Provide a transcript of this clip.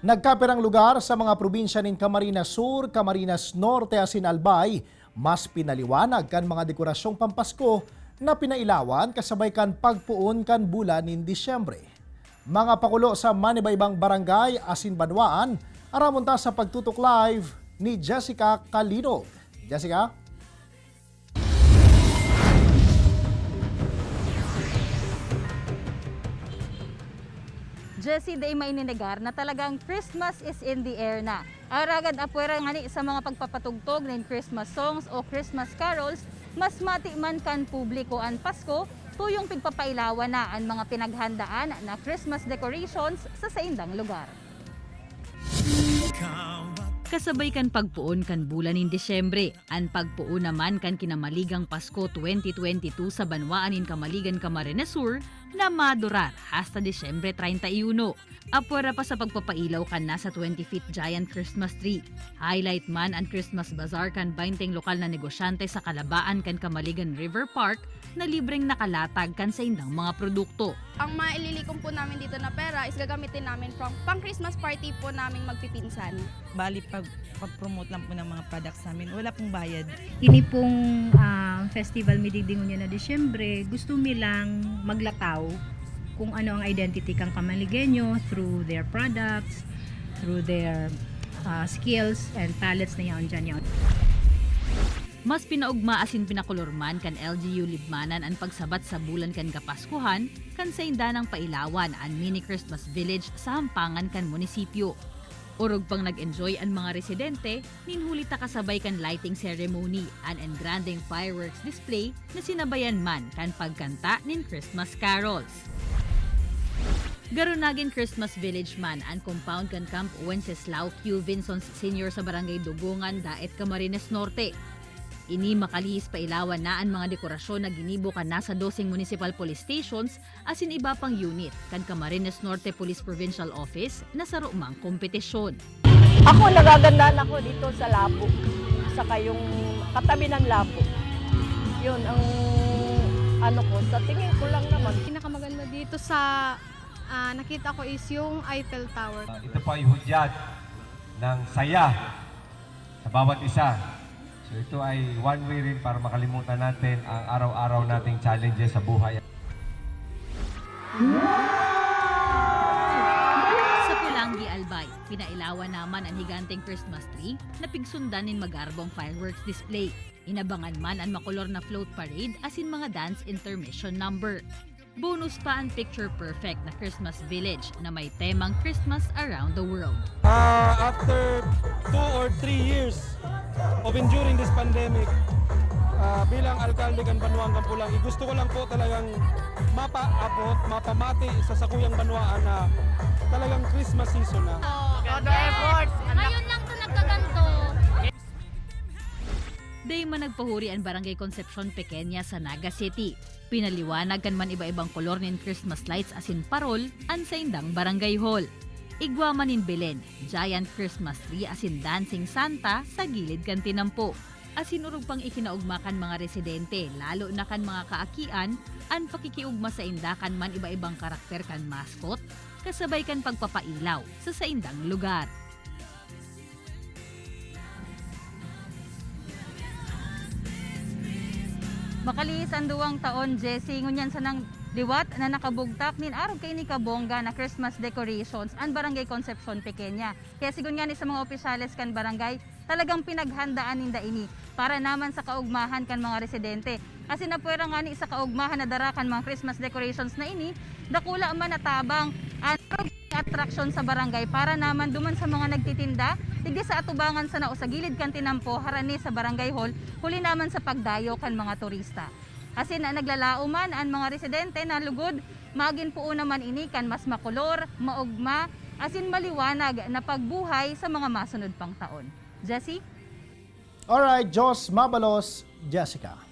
Nagkapirang lugar sa mga probinsya ng Camarines Sur, Camarines Norte, asin Albay, mas pinaliwanag kan mga dekorasyong pampasko na pinailawan kasabay kan pagpuon kan bulan nin Disyembre. Mga pakulo sa manibaybang barangay asin Banwaan, aramonta sa pagtutok live ni Jessica Calinog. Jessica? Jessie, day may ninegar na talagang Christmas is in the air na. Aragad apwera ngani sa mga pagpapatugtog ng Christmas songs o Christmas carols, mas mati man kan publiko ang Pasko, tuyong pigpapailawan na ang mga pinaghandaan na Christmas decorations sa saindang lugar. Kasabay kan pagpuon kan bulan ng Disyembre, ang pagpuon naman kan kinamaligang Pasko 2022 sa Banwaan in Camaligan, Camarines Sur na madurar hasta Disyembre 31. Apwera pa sa pagpapailaw kan nasa 20-feet giant Christmas tree. Highlight man ang Christmas Bazaar kan 20 lokal na negosyante sa Kalabaan kan Camaligan River Park na libreng nakalatag kan sa indang mga produkto. Ang maililikom po namin dito na pera is gagamitin namin pang Christmas party po naming magpipinsan. Bali pag-promote lang po ng mga products namin, wala pong bayad. Ini pong festival mididingon niya na Disyembre, gusto mi lang maglataw kung ano ang identity kang Camaligenyo through their products, through their skills and talents na yaon dyan yaon. Mas pinaugma asin pinakolorman kan LGU Libmanan ang pagsabat sa bulan kan Kapaskuhan kan sa indanang pailawan ang mini Christmas village sa hampangan kan munisipyo. Urog pang nag-enjoy ang mga residente, ninhulita kasabay kan lighting ceremony and engranding fireworks display na sinabayan man kan pagkanta nin Christmas carols. Garunagin Christmas Village man ang compound kan Camp Wenceslao Q. Vinsons Sr. sa Barangay Dugungan, Daet, Camarines Norte. Ini makalihis pailawan na ang mga dekorasyon na ginibo kan nasa 12 municipal police stations asin iba pang unit kan Camarines Norte Police Provincial Office na sa rumang kompetisyon. Ako nagagandaan ako dito sa Lapo, saka yung katabi ng Lapo. Yun ang ano ko, sa tingin ko lang naman. Pinakamaganda dito sa nakita ko is yung Eiffel Tower. Ito po ay hudyat ng saya sa bawat isa. So ito ay one way rin para makalimutan natin ang araw-araw nating challenges sa buhay. Sa Pulangi, Albay, pinailawan naman ang higanteng Christmas tree na pigsundan nin magarbong fireworks display. Inabangan man ang makulor na float parade asin mga dance intermission number. Bonus pa ang picture perfect na Christmas village na may temang Christmas around the world. After 2 or 3 years of enduring this pandemic, bilang alkalde kan Banwaan Kampulang, gusto ko lang po talagang mapaabot, mapamati sa sakuyang Banwaan na talagang Christmas season na. Ngayon lang ito nagkaganto. Day man nagpahuri ang Barangay Concepcion Pequeña sa Naga City. Pinaliwanag kan man iba-ibang kolor nin Christmas lights asin parol ang sa indang barangay hall. Igwa man in Belen, giant Christmas tree asin dancing Santa sa gilid kan tinampo. Asin urog pang ikinaugma kan mga residente, lalo na kan mga kaakian, ang pakikiugma sa inda kan man iba-ibang karakter kan mascot, kasabay kan pagpapailaw sa saindang lugar. Makalihis ang 2 taon, Jessie, ngunyan sa nang liwat na nakabugtak nin araw kay ni kabongga na Christmas decorations ang Barangay Concepcion Pequeña. Kaya sigun nga ni sa mga opisyales kan barangay, talagang pinaghandaan ninda ini para naman sa kaugmahan kan mga residente. Kasi napwera nga ni sa kaugmahan na dara kan mga Christmas decorations na ini, dakula man natabang ang attraction sa barangay para naman duman sa mga nagtitinda, tigdi sa atubangan sa nao sa gilid kan tinampo harani sa barangay hall, huli naman sa pagdayo kan mga turista. Kasi na naglalao man ang mga residente na lugod, magin po naman ini kan mas makulor, maugma, asin maliwanag na pagbuhay sa mga masunod pang taon. Jessie? Alright, Jos Mabalos, Jessica.